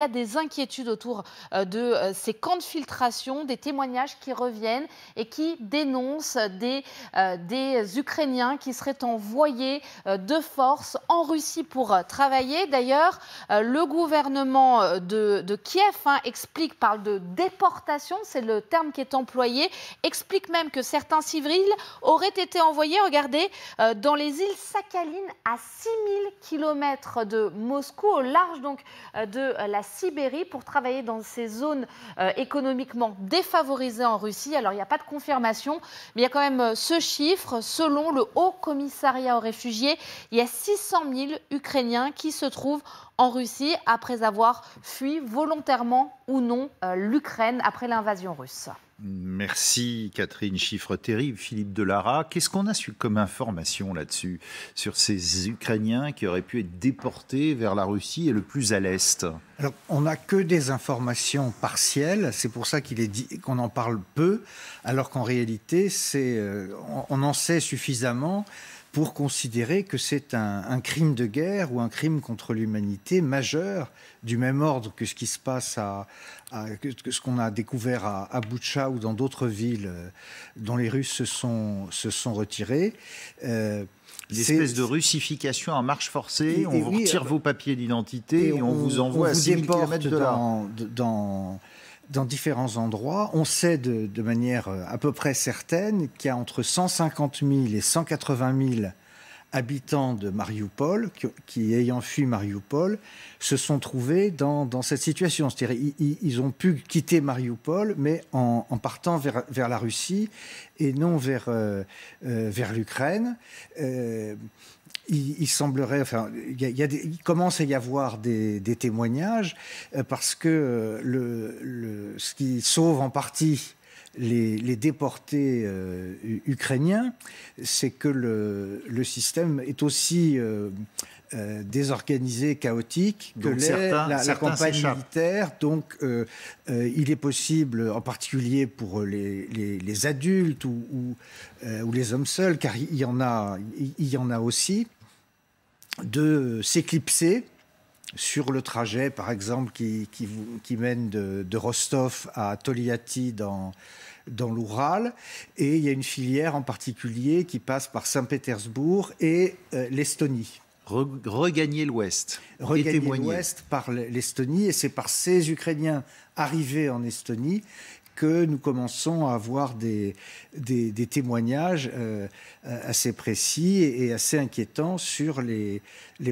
Il y a des inquiétudes autour de ces camps de filtration, des témoignages qui reviennent et qui dénoncent des Ukrainiens qui seraient envoyés de force en Russie pour travailler. D'ailleurs, le gouvernement de Kiev parle de déportation, c'est le terme qui est employé, explique même que certains civils auraient été envoyés, regardez, dans les îles Sakhalines à 6000 km de Moscou, au large donc de la Sibérie, pour travailler dans ces zones économiquement défavorisées en Russie. Alors il n'y a pas de confirmation, mais il y a quand même ce chiffre. Selon le Haut Commissariat aux réfugiés, il y a 600 000 Ukrainiens qui se trouvent en Russie après avoir fui volontairement ou non l'Ukraine après l'invasion russe. Merci Catherine, chiffre terrible. Philippe Delara, qu'est-ce qu'on a su comme information là-dessus, sur ces Ukrainiens qui auraient pu être déportés vers la Russie et le plus à l'est? Alors, on n'a que des informations partielles, c'est pour ça qu'il est dit qu'on en parle peu, alors qu'en réalité, on en sait suffisamment pour considérer que c'est un crime de guerre ou un crime contre l'humanité majeur, du même ordre que ce qui se passe que ce qu'on a découvert à Boutcha ou dans d'autres villes dont les Russes se sont retirés. L'espèce de russification en marche forcée, on vous retire vos papiers d'identité et on vous envoie à 6000 km de là. Dans différents endroits. On sait de manière à peu près certaine qu'il y a entre 150 000 et 180 000 habitants de Mariupol qui, ayant fui Mariupol, se sont trouvés dans cette situation. C'est-à-dire ils ont pu quitter Mariupol, mais en partant vers la Russie et non vers l'Ukraine. Il semblerait, enfin, il commence à y avoir des témoignages parce que ce qui sauve en partie les déportés ukrainiens, c'est que le système est aussi désorganisé, chaotique que la campagne militaire. Donc, il est possible, en particulier pour les adultes ou les hommes seuls, car il y en a aussi, de s'éclipser sur le trajet, par exemple, qui mène de Rostov à Toliati dans l'Oural. Et il y a une filière en particulier qui passe par Saint-Pétersbourg et l'Estonie. Regagner l'Ouest. Regagner l'Ouest par l'Estonie. Et c'est par ces Ukrainiens arrivés en Estonie que nous commençons à avoir des témoignages assez précis et assez inquiétants sur les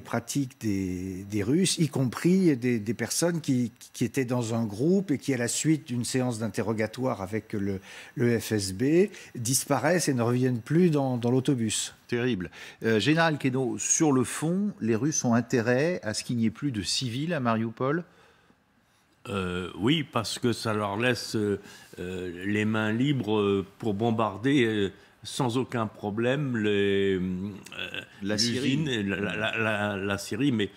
pratiques des Russes, y compris des personnes qui étaient dans un groupe et qui, à la suite d'une séance d'interrogatoire avec le FSB, disparaissent et ne reviennent plus dans l'autobus. Terrible. Général Queneau, sur le fond, les Russes ont intérêt à ce qu'il n'y ait plus de civils à Mariupol? Oui, parce que ça leur laisse les mains libres pour bombarder sans aucun problème la Syrie. La Syrie, mais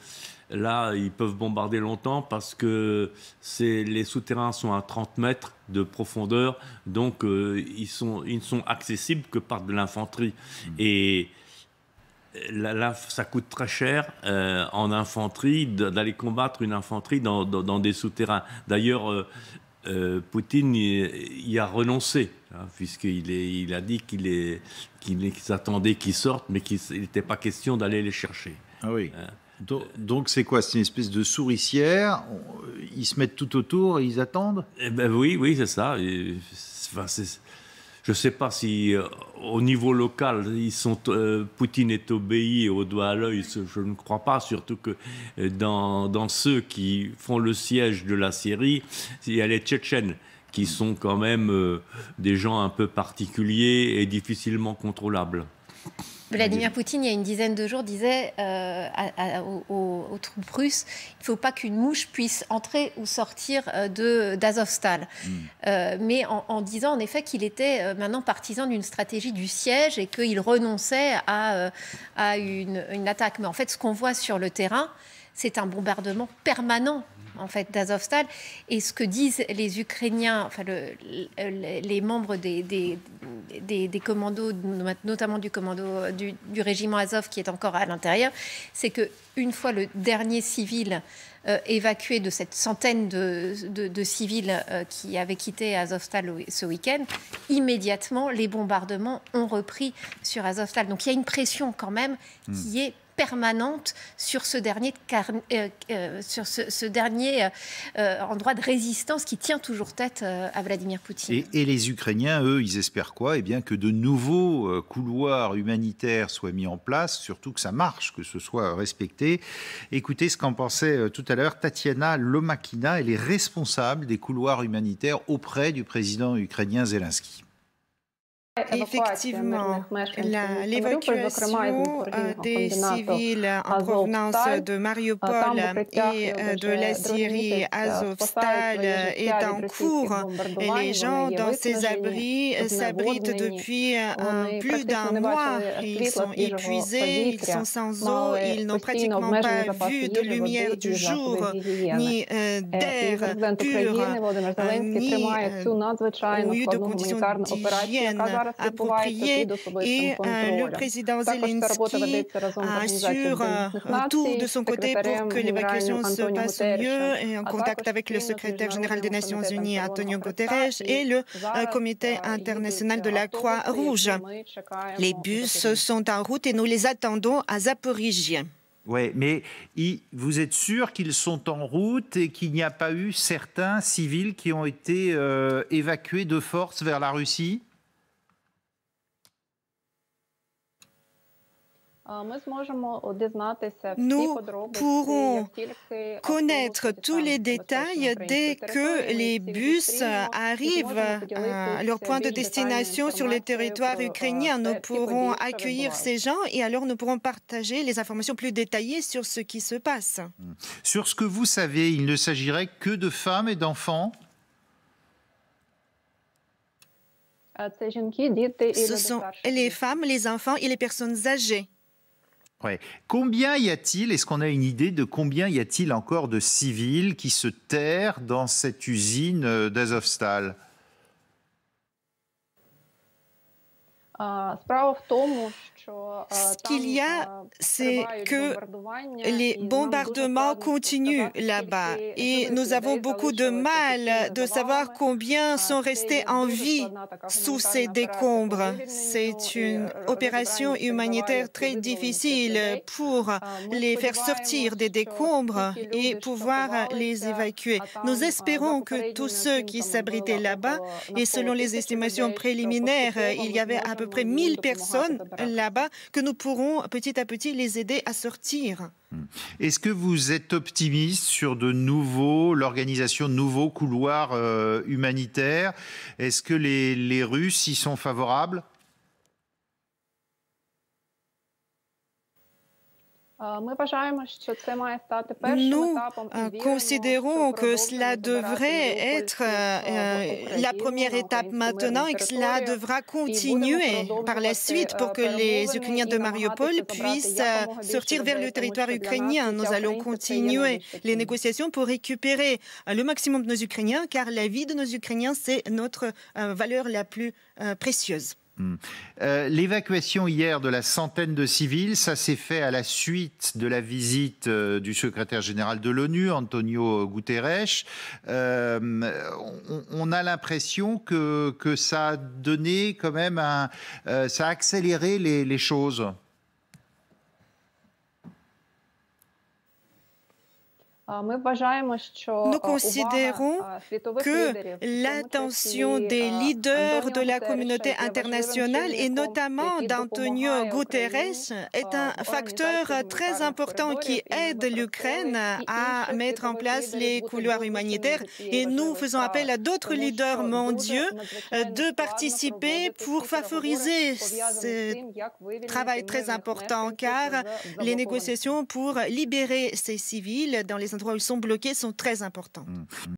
là, ils peuvent bombarder longtemps parce que les souterrains sont à 30 mètres de profondeur, donc ils ne sont accessibles que par de l'infanterie. Et là, ça coûte très cher en infanterie d'aller combattre une infanterie dans des souterrains. D'ailleurs, Poutine y a renoncé, puisqu'il a dit qu'ils attendaient qu'ils sortent, mais qu'il n'était pas question d'aller les chercher. Ah oui. Donc c'est quoi? C'est une espèce de souricière? Ils se mettent tout autour et ils attendent? Oui, c'est ça. Je ne sais pas si, au niveau local, Poutine est obéi au doigt à l'œil, je ne crois pas, surtout que dans ceux qui font le siège de la Syrie, il y a les Tchétchènes, qui sont quand même des gens un peu particuliers et difficilement contrôlables. Vladimir Poutine, il y a une dizaine de jours, disait aux troupes russes, il ne faut pas qu'une mouche puisse entrer ou sortir d'Azovstal. Mais en disant en effet qu'il était maintenant partisan d'une stratégie du siège et qu'il renonçait à une attaque. Mais en fait, ce qu'on voit sur le terrain, c'est un bombardement permanent en fait d'Azovstal. Et ce que disent les Ukrainiens, enfin les membres des commandos, notamment du commando du régiment Azov qui est encore à l'intérieur, c'est que une fois le dernier civil évacué de cette centaine de civils qui avaient quitté Azovstal ce week-end, immédiatement les bombardements ont repris sur Azovstal. Donc il y a une pression quand même qui est permanente sur ce dernier, endroit de résistance qui tient toujours tête à Vladimir Poutine. Et les Ukrainiens, eux, ils espèrent quoi? Eh bien que de nouveaux couloirs humanitaires soient mis en place, surtout que ça marche, que ce soit respecté. Écoutez ce qu'en pensait tout à l'heure Tatiana Lomakina, elle est responsable des couloirs humanitaires auprès du président ukrainien Zelensky. Effectivement, l'évacuation des civils en provenance de Mariupol et de la Syrie Azovstal est en cours. Les gens dans ces abris s'abritent depuis plus d'un mois. Ils sont épuisés, ils sont sans eau, ils n'ont pratiquement pas vu de lumière du jour, ni d'air pur, ni eu de conditions d'hygiène approprié, et le président Zelensky assure tout de son côté pour que l'évacuation se passe mieux, et en contact avec le secrétaire général des Nations Unies, Antonio Guterres, et le comité international de la Croix-Rouge. Les bus sont en route et nous les attendons à Zaporijie. Oui, mais vous êtes sûr qu'ils sont en route et qu'il n'y a pas eu certains civils qui ont été évacués de force vers la Russie ? Nous pourrons connaître tous les détails dès que les bus arrivent à leur point de destination sur le territoire ukrainien. Nous pourrons accueillir ces gens et alors nous pourrons partager les informations plus détaillées sur ce qui se passe. Sur ce que vous savez, il ne s'agirait que de femmes et d'enfants ? Ce sont les femmes, les enfants et les personnes âgées. Ouais. Combien y a-t-il, est-ce qu'on a une idée de combien y a-t-il encore de civils qui se terrent dans cette usine d'Azovstal ? Ce qu'il y a, c'est que les bombardements continuent là-bas et nous avons beaucoup de mal de savoir combien sont restés en vie sous ces décombres. C'est une opération humanitaire très difficile pour les faire sortir des décombres et pouvoir les évacuer. Nous espérons que tous ceux qui s'abritaient là-bas, et selon les estimations préliminaires, il y avait à peu près 1000 personnes là-bas, que nous pourrons petit à petit les aider à sortir. Est-ce que vous êtes optimiste sur l'organisation de nouveaux couloirs humanitaires? Est-ce que les Russes y sont favorables? Nous considérons que cela devrait être la première étape maintenant et que cela devra continuer par la suite pour que les Ukrainiens de Mariupol puissent sortir vers le territoire ukrainien. Nous allons continuer les négociations pour récupérer le maximum de nos Ukrainiens, car la vie de nos Ukrainiens, c'est notre valeur la plus précieuse. L'évacuation hier de la centaine de civils, ça s'est fait à la suite de la visite du secrétaire général de l'ONU, Antonio Guterres. On a l'impression que ça a donné quand même ça a accéléré les choses. Nous considérons que l'attention des leaders de la communauté internationale et notamment d'Antonio Guterres est un facteur très important qui aide l'Ukraine à mettre en place les couloirs humanitaires, et nous faisons appel à d'autres leaders mondiaux de participer pour favoriser ce travail très important, car les négociations pour libérer ces civils dans les endroits où ils sont bloqués sont très importants.